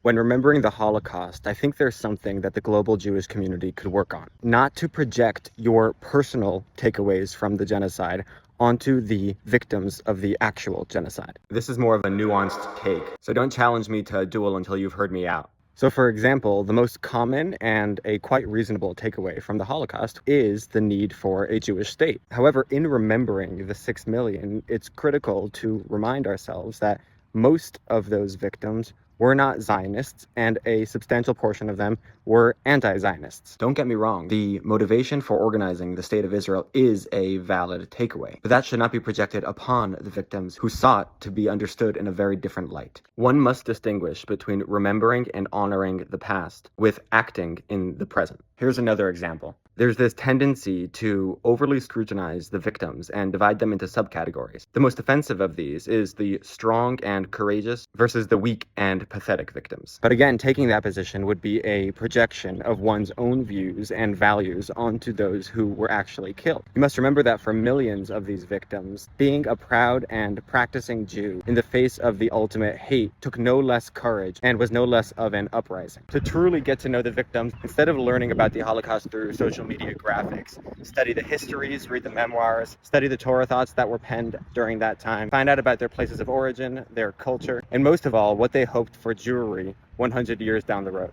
When remembering the Holocaust, I think there's something that the global Jewish community could work on. Not to project your personal takeaways from the genocide onto the victims of the actual genocide. This is more of a nuanced take, so don't challenge me to a duel until you've heard me out. So for example, the most common and a quite reasonable takeaway from the Holocaust is the need for a Jewish state. However, in remembering the 6 million, it's critical to remind ourselves that most of those victims were not Zionists, and a substantial portion of them were anti-Zionists. Don't get me wrong, the motivation for organizing the State of Israel is a valid takeaway, but that should not be projected upon the victims who sought to be understood in a very different light. One must distinguish between remembering and honoring the past with acting in the present. Here's another example. There's this tendency to overly scrutinize the victims and divide them into subcategories. The most offensive of these is the strong and courageous versus the weak and pathetic victims. But again, taking that position would be a projection of one's own views and values onto those who were actually killed. You must remember that for millions of these victims, being a proud and practicing Jew in the face of the ultimate hate took no less courage and was no less of an uprising. To truly get to know the victims, instead of learning about the Holocaust through social media graphics, study the histories, read the memoirs, study the Torah thoughts that were penned during that time, find out about their places of origin, their culture, and most of all, what they hoped for Jewry 100 years down the road.